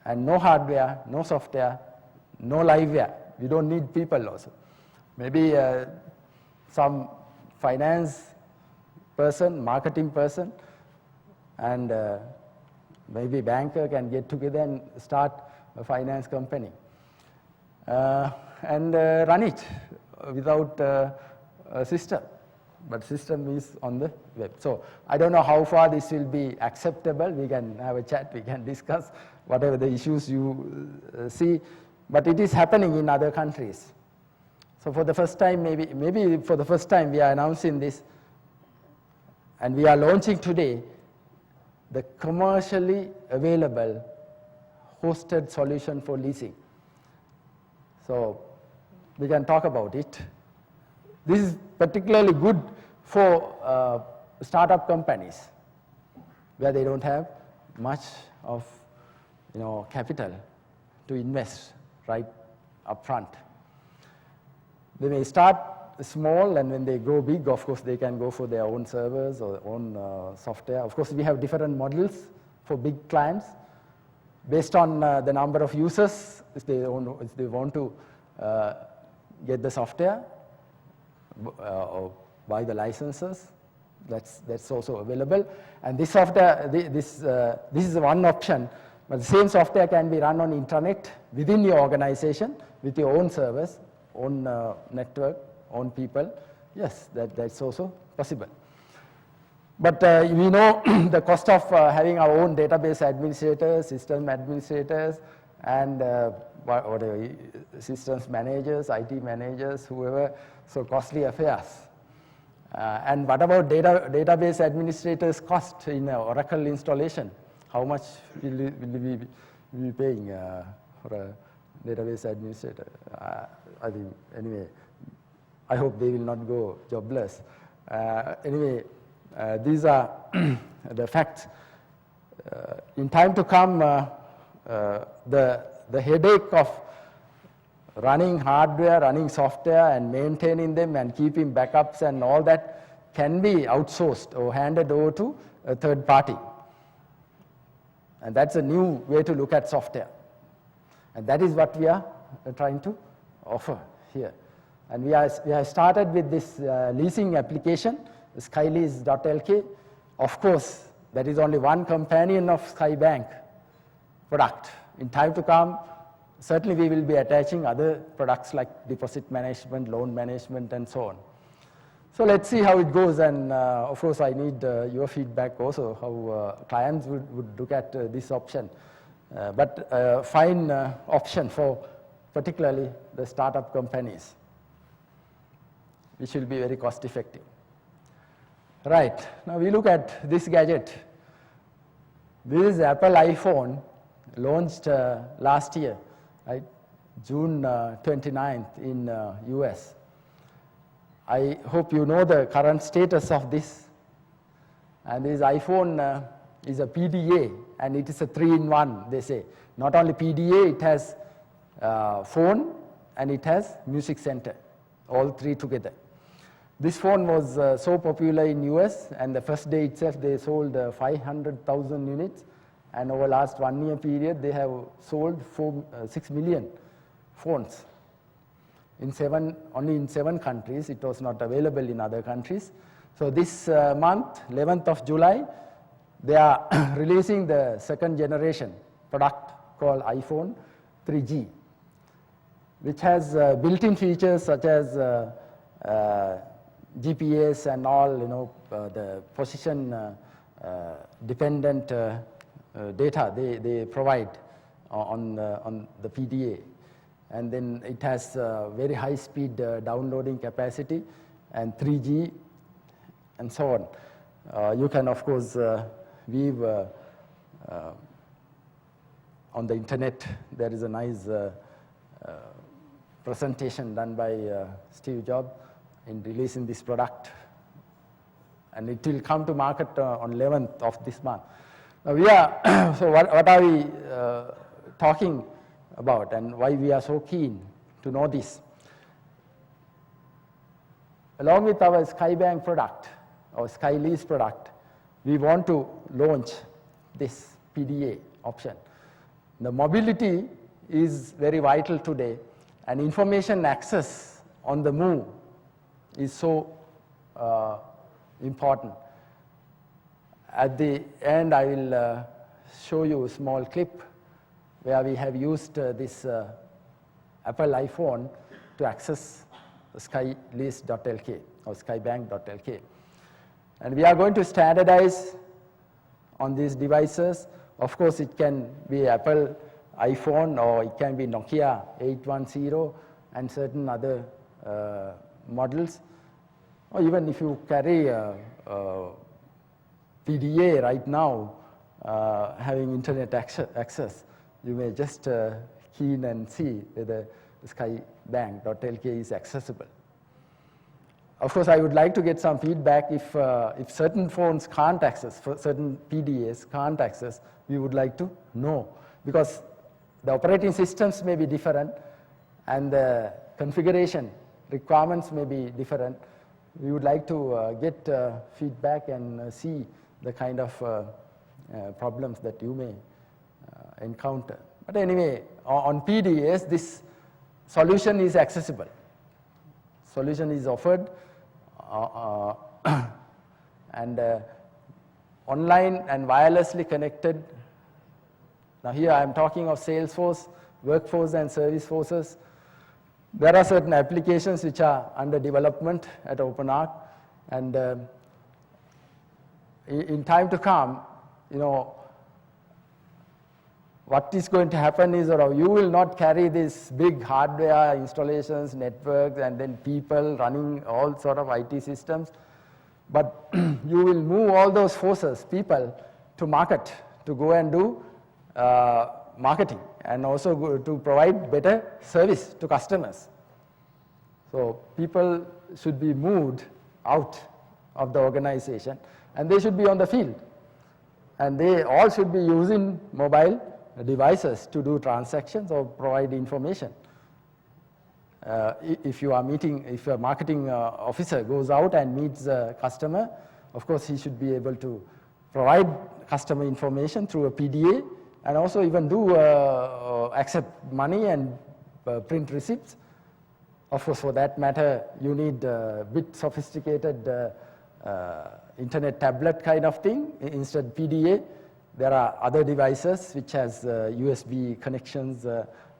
and no hardware, no software, no liveware. We don't need people also. Maybe some finance person, marketing person, and maybe banker can get together and start a finance company and run it without a system. But system is on the web. So I don't know how far this will be acceptable. We can have a chat, we can discuss whatever the issues you see, but it is happening in other countries. So for the first time, maybe for the first time we are announcing this, and we are launching today the commercially available hosted solution for leasing. So we can talk about it. This is particularly good for startup companies where they don't have much of capital to invest right up front. They may start small, and when they grow big, of course, they can go for their own servers or own software. Of course, we have different models for big clients based on the number of users. If they want to get the software or buy the licenses, that's also available. And this software, this is one option, but the same software can be run on internet within your organization with your own servers, own network, own people. Yes, that's also possible. But we know the cost of having our own database administrators, system administrators, and whatever, systems managers, IT managers, whoever, so costly affairs. And what about database administrators' cost in Oracle installation? How much will we be paying for a database administrator? I think, anyway, I hope they will not go jobless. Anyway, these are the facts. In time to come, the headache of running hardware, running software, and maintaining them and keeping backups and all that can be outsourced or handed over to a third party. And that's a new way to look at software. And that is what we are trying to offer here. And we have started with this leasing application, skylease.lk. Of course, that is only one companion of Skybank product. In time to come, certainly we will be attaching other products like deposit management, loan management, and so on. So let's see how it goes, and of course I need your feedback also, how clients would look at this option. But a fine option for particularly the startup companies, which will be very cost effective. Right, now we look at this gadget. This is Apple iPhone, launched last year, right? June 29th in US. I hope you know the current status of this. And this iPhone is a PDA, and it is a 3-in-1, they say. Not only PDA, it has phone and it has music center, all three together. This phone was so popular in US, and the first day itself they sold 500,000 units, and over last 1 year period they have sold 6 million phones. Only in 7 countries. It was not available in other countries. So this month, 11th of July, they are releasing the second generation product called iPhone 3G, which has built-in features such as GPS and all, the position dependent data they provide on the PDA. And then it has very high speed downloading capacity and 3G and so on. You can, of course, view on the internet. There is a nice presentation done by Steve Jobs in releasing this product. And it will come to market on 11th of this month. Now we are, so what are we talking about, and why we are so keen to know this? Along with our Skybank product, our Skylease product, we want to launch this PDA option. The mobility is very vital today, and information access on the move is so important. At the end, I will show you a small clip where we have used this Apple iPhone to access skylease.lk or skybank.lk. And we are going to standardize on these devices. Of course, it can be Apple iPhone or it can be Nokia 810 and certain other models. Or even if you carry PDA right now, having internet access, you may just key in and see whether skybank.lk is accessible. Of course, I would like to get some feedback if certain phones can't access, certain PDAs can't access, we would like to know, because the operating systems may be different and the configuration requirements may be different. We would like to get feedback and see the kind of problems that you may encounter. But anyway, on PDAs, this solution is accessible. Solution is offered and online and wirelessly connected. Now here I am talking of Salesforce, workforce and service forces. There are certain applications which are under development at OpenArc, and in time to come, what is going to happen is you will not carry these big hardware installations, networks, and then people running all sort of IT systems, but you will move all those forces, people, to market, to go and do marketing, and also to provide better service to customers. So people should be moved out of the organization, and they should be on the field, and they all should be using mobile devices to do transactions or provide information. If you are if a marketing officer goes out and meets a customer, of course he should be able to provide customer information through a PDA, and also even do accept money and print receipts. Of course, for that matter, you need a bit sophisticated internet tablet kind of thing. Instead PDA, there are other devices which has USB connections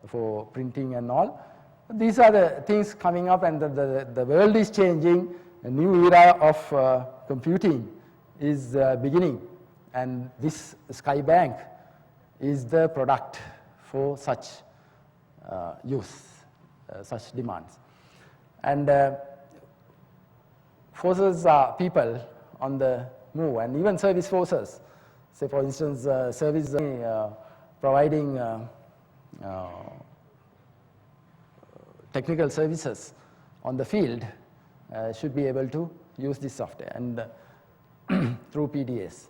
for printing and all. These are the things coming up, and the world is changing. A new era of computing is beginning, and this Skybank is the product for such use, such demands. And forces are people on the move, and even service forces. Say, for instance, service providing technical services on the field should be able to use this software and through PDAs.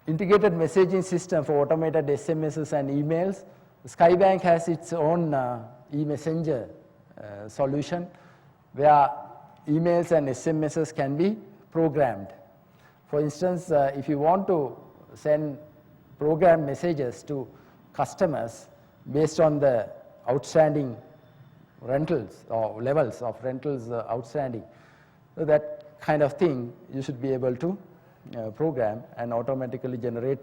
Integrated messaging system for automated SMSs and emails. Skybank has its own e-messenger solution where emails and SMSs can be programmed. For instance, if you want to send program messages to customers based on the outstanding rentals or levels of rentals outstanding, so that kind of thing you should be able to program and automatically generate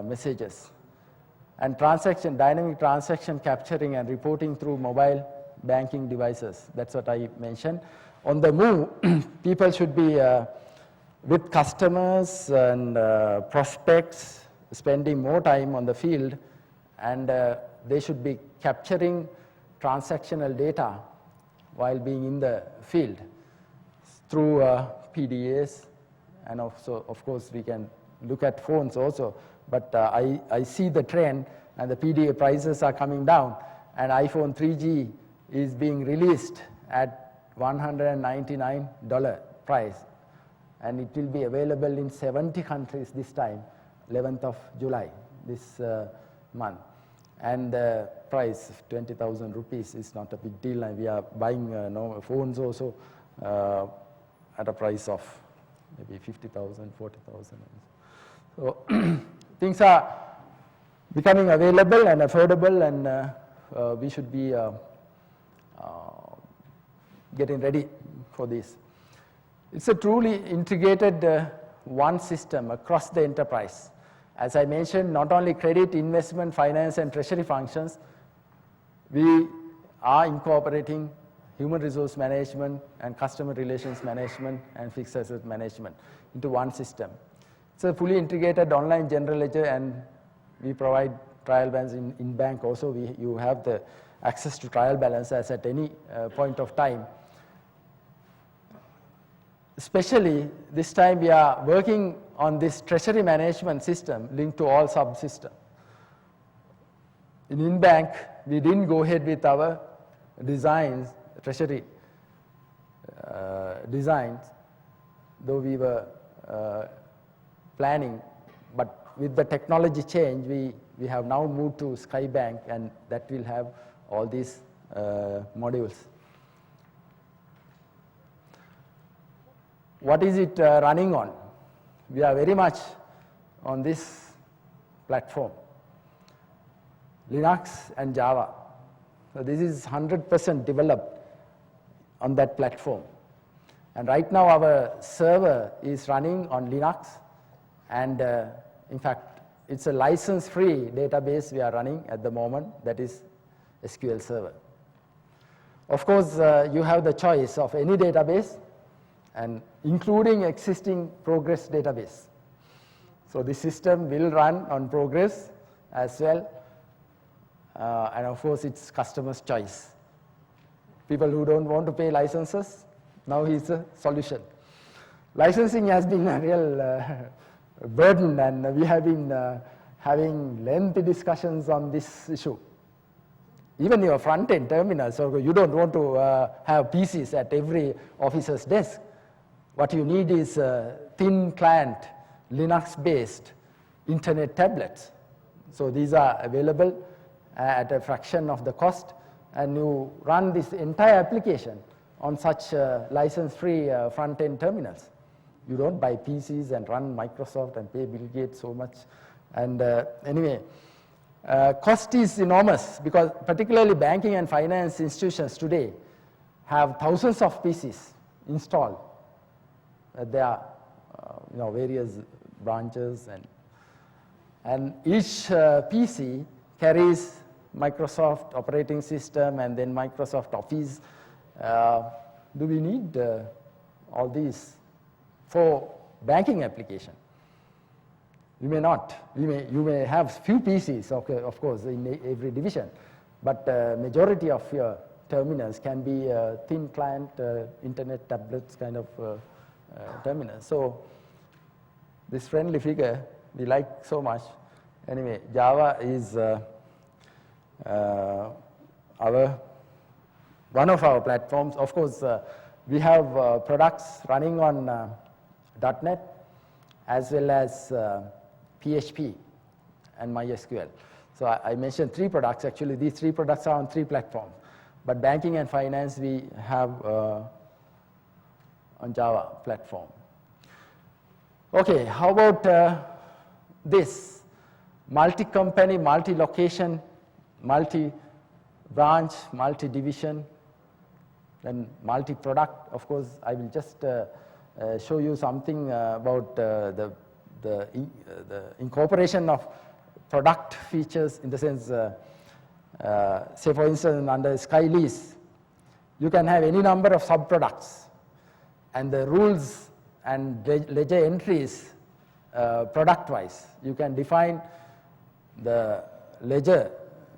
messages. And dynamic transaction capturing and reporting through mobile banking devices. That's what I mentioned. On the move, people should be with customers and prospects, spending more time on the field, and they should be capturing transactional data while being in the field through PDAs, and also, of course, we can look at phones also, but I see the trend, and the PDA prices are coming down, and iPhone 3G is being released at $199 price, and it will be available in 70 countries this time, 11th of July, this month. And the price of 20,000 rupees is not a big deal, and we are buying phones also at a price of maybe 50,000, 40,000. So things are becoming available and affordable, and we should be getting ready for this. It's a truly integrated one system across the enterprise. As I mentioned, not only credit, investment, finance, and treasury functions, we are incorporating human resource management and customer relations management and fixed asset management into one system. It's a fully integrated online general ledger, and we provide trial balance in bank also. You have the access to trial balance as at any point of time. Especially this time we are working on this treasury management system linked to all subsystems. In bank, we didn't go ahead with our designs, treasury designs, though we were planning, but with the technology change, we have now moved to Skybank, and that will have all these modules. What is it running on? We are very much on this platform, Linux and Java. So this is 100% developed on that platform. And right now our server is running on Linux, and in fact it's a license-free database we are running at the moment, that is SQL Server. Of course, you have the choice of any database, and including existing Progress database. So the system will run on Progress as well, and of course it's customer's choice. People who don't want to pay licenses, now is a solution. Licensing has been a real burden, and we have been having lengthy discussions on this issue. Even your front-end terminals, so you don't want to have PCs at every officer's desk. What you need is thin client, Linux-based internet tablets. So these are available at a fraction of the cost, and you run this entire application on such license-free front-end terminals. You don't buy PCs and run Microsoft and pay Bill Gates so much. And anyway, cost is enormous, because particularly banking and finance institutions today have thousands of PCs installed. There are various branches, and each PC carries Microsoft operating system and then Microsoft Office. Do we need all these for banking application? You may not. You may have few PCs, okay, of course, in every division, but majority of your terminals can be thin client internet tablets kind of terminals. So this friendly figure we like so much. Anyway, Java is one of our platforms. Of course, we have products running on .NET as well as PHP and MySQL. So I mentioned 3 products. Actually, these 3 products are on 3 platforms. But banking and finance we have on Java platform. Okay, how about this? Multi-company, multi-location, multi-branch, multi-division, and multi-product. Of course, I will just show you something about the incorporation of product features, in the sense, say for instance, under SkyLease, you can have any number of sub-products, and the rules and ledger entries product-wise. You can define the ledger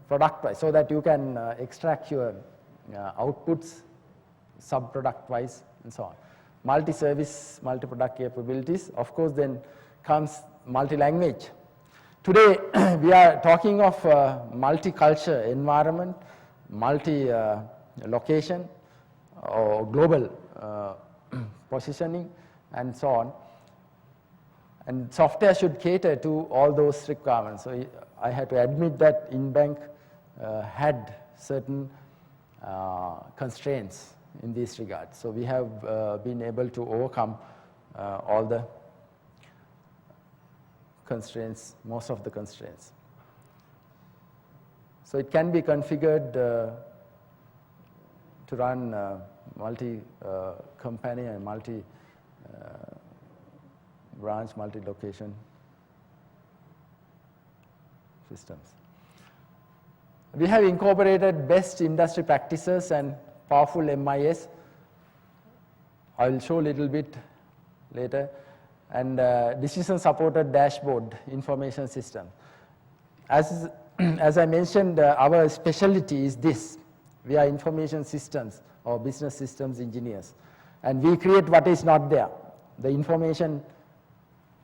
product-wise so that you can extract your outputs sub-product-wise and so on. Multi-service, multi-product capabilities. Of course, then comes multi-language. Today, we are talking of multi-culture environment, multi-location, or global positioning, and so on. And software should cater to all those requirements. So I had to admit that InBank had certain constraints in this regard. So we have been able to overcome all the constraints, most of the constraints. So it can be configured to run multi-company and multi-branch, multi-location systems. We have incorporated best industry practices and powerful MIS. I will show a little bit later. And decision-supported dashboard information system. As I mentioned, our specialty is this. We are information systems or business systems engineers. And we create what is not there. The information,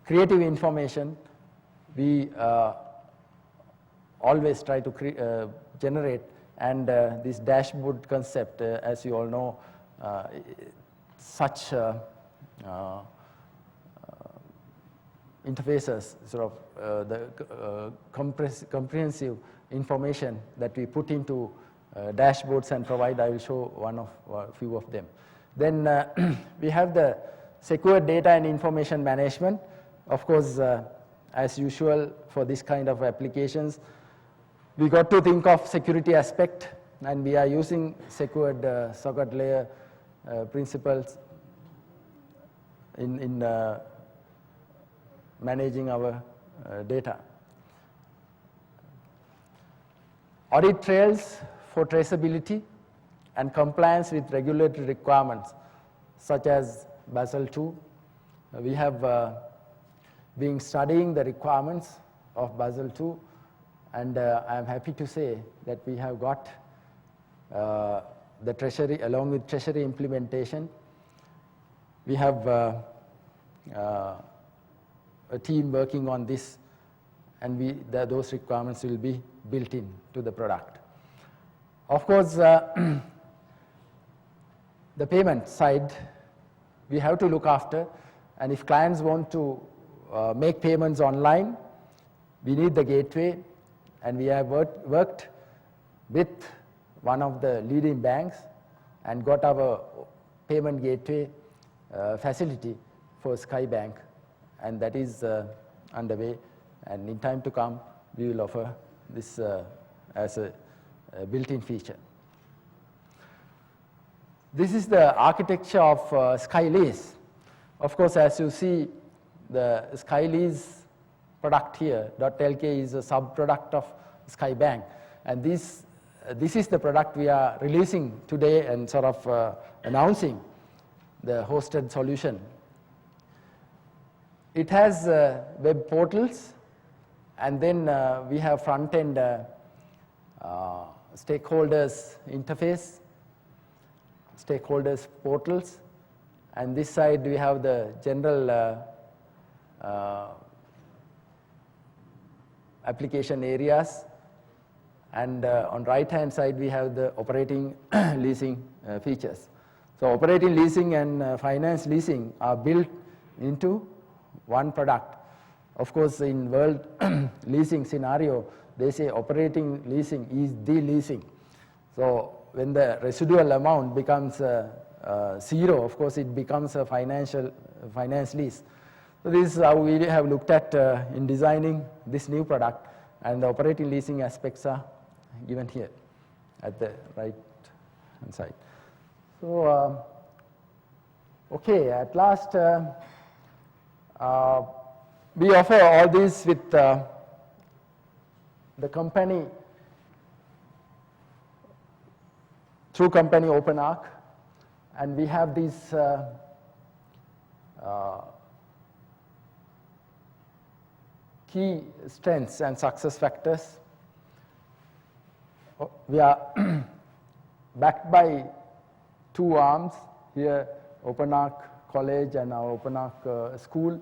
creative information, we always try to generate. And this dashboard concept, as you all know, such interfaces, sort of the comprehensive information that we put into dashboards and provide. I will show a few of them. Then we have the secure data and information management. Of course, as usual for this kind of applications, we got to think of security aspect, and we are using secured socket layer principles in managing our data. Audit trails for traceability and compliance with regulatory requirements such as Basel II. We have been studying the requirements of Basel II, and I am happy to say that we have got the Treasury, along with Treasury implementation. We have a team working on this, and those requirements will be built in to the product. Of course, the payment side, we have to look after, and if clients want to make payments online, we need the gateway, and we have worked with one of the leading banks and got our payment gateway facility for Skybank, and that is underway, and in time to come we will offer this as a built-in feature. This is the architecture of SkyLease. Of course, as you see, the SkyLease product here, .lk, is a sub-product of Skybank, and this is the product we are releasing today and sort of announcing, the hosted solution. It has web portals, and then we have front-end stakeholders interface, stakeholders portals, and this side we have the general application areas, and on right hand side we have the operating leasing features. So operating leasing and finance leasing are built into one product. Of course, in world leasing scenario, they say operating leasing is the leasing. So when the residual amount becomes zero, of course it becomes a finance lease. So this is how we have looked at in designing this new product, and the operating leasing aspects are given here at the right hand side. So okay, at last we offer all this with the company, through company OpenArc, and we have these key strengths and success factors. We are backed by two arms here, OpenArc College and our OpenArc School.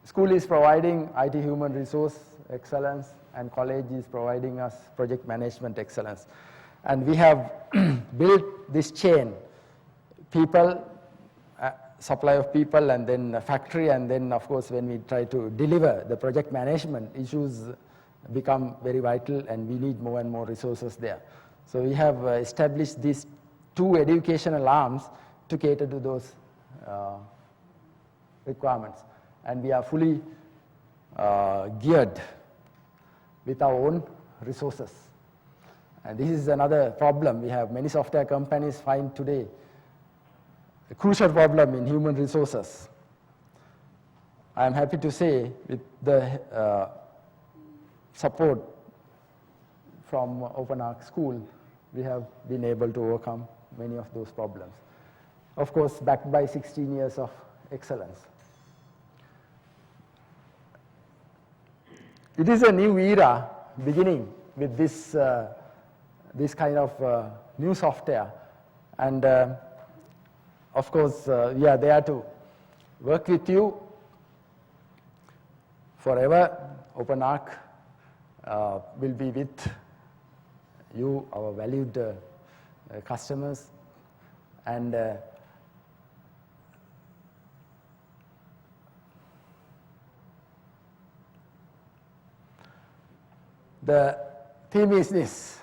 School is providing IT human resource excellence, and college is providing us project management excellence. And we have built this chain, people, supply of people, and then a factory, and then of course when we try to deliver the project management, issues become very vital and we need more and more resources there. So we have established these two educational arms to cater to those requirements, and we are fully geared with our own resources And this is another problem we have. Many software companies find today a crucial problem in human resources. I am happy to say with the support from OpenArc School, we have been able to overcome many of those problems. Of course, backed by 16 years of excellence. It is a new era beginning with this, this kind of new software. And of course, we are there to work with you forever. OpenArc will be with you, our valued customers. And the theme is this,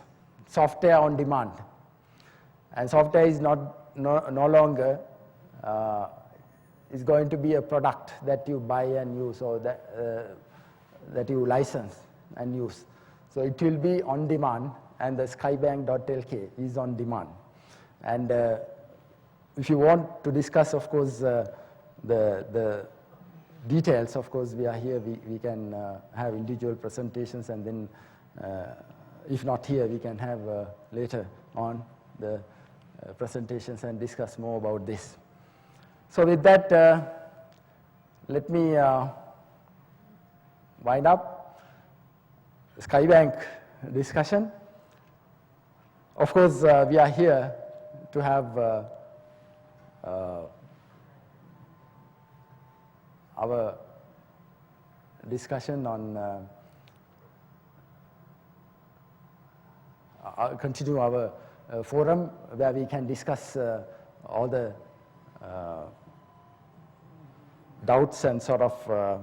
software on demand. And software is no longer is going to be a product that you buy and use, or that you license and use. So it will be on demand, and the skybank.lk is on demand. And if you want to discuss, of course, the details, of course, we are here. We can have individual presentations, and then if not here, we can have later on the presentations and discuss more about this. So with that, let me wind up the Skybank discussion. Of course, we are here to have our discussion on continue our forum where we can discuss all the doubts and sort of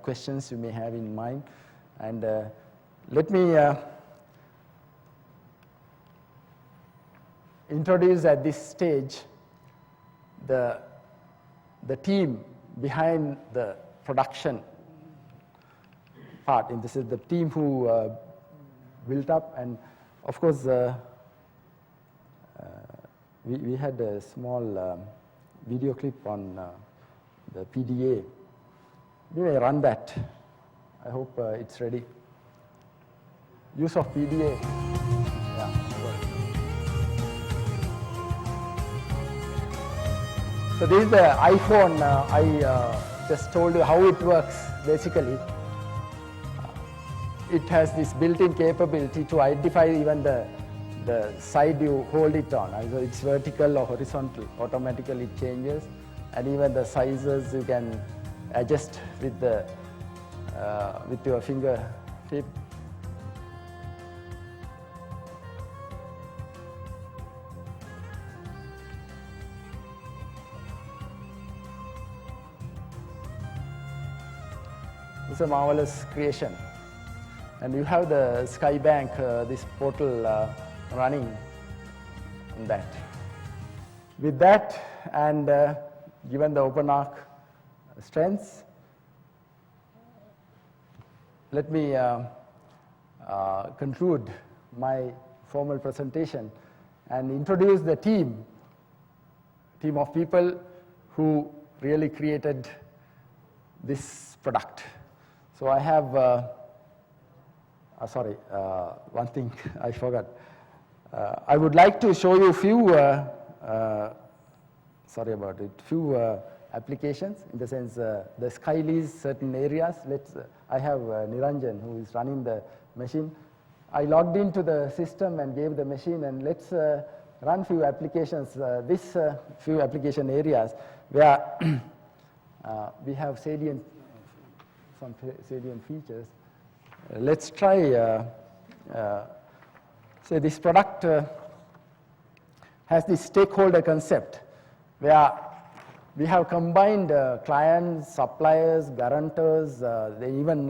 questions you may have in mind. And let me introduce at this stage the team behind the production part. And this is the team who built up, and of course we had a small video clip on the PDA. We may run that. I hope it's ready. Use of PDA. Yeah. So this is the iPhone. I just told you how it works. Basically, it has this built-in capability to identify even the side you hold it on. Either it's vertical or horizontal. Automatically it changes, and even the sizes you can adjust with the with your fingertip. It's a marvelous creation. And you have the Skybank, this portal running in that. With that, and given the OpenArc strengths, let me conclude my formal presentation and introduce the team of people who really created this product. So I have, one thing I forgot. I would like to show you a few, few applications, in the sense the Skylease certain areas. I have Niranjan who is running the machine. I logged into the system and gave the machine, and let's run few applications, this few application areas where we have some salient features. Let's try, say this product has this stakeholder concept where we have combined clients, suppliers, guarantors, even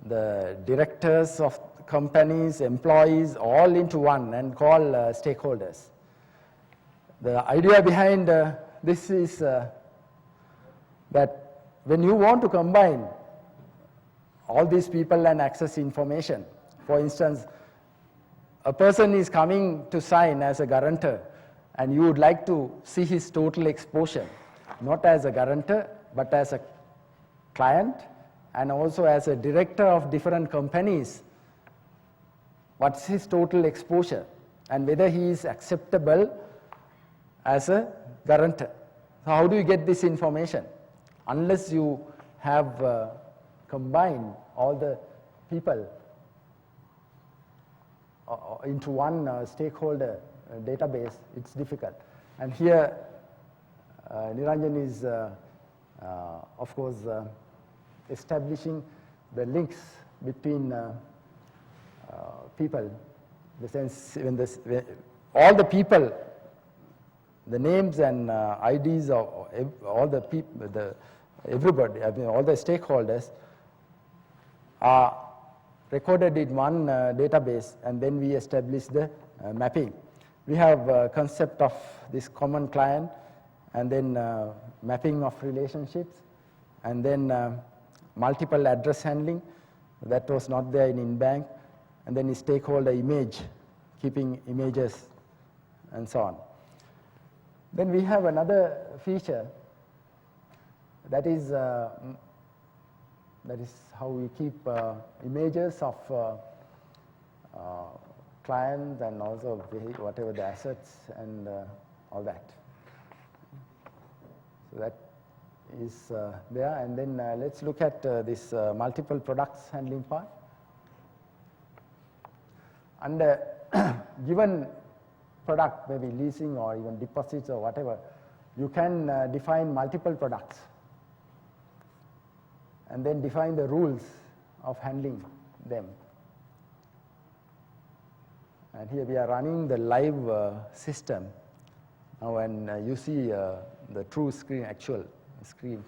the directors of companies, employees, all into one, and call stakeholders. The idea behind this is that when you want to combine all these people and access information, for instance, a person is coming to sign as a guarantor and you would like to see his total exposure, not as a guarantor, but as a client and also as a director of different companies, what's his total exposure and whether he is acceptable as a guarantor. So how do you get this information? Unless you have combined all the people into one stakeholder database, it's difficult. And here Niranjan is of course establishing the links between people, in the sense when all the people, the names and IDs of all the people, everybody, I mean all the stakeholders are recorded in one database, and then we establish the mapping. We have a concept of this common client, and then mapping of relationships, and then multiple address handling. That was not there in in-bank, and then stakeholder image, keeping images, and so on. Then we have another feature that is how we keep images of clients and also whatever the assets and all that. So that is there, and then let's look at this multiple products handling part. Under given product, maybe leasing or even deposits or whatever, you can define multiple products and then define the rules of handling them. And here we are running the live system. Now when you see the true screen, actual screens.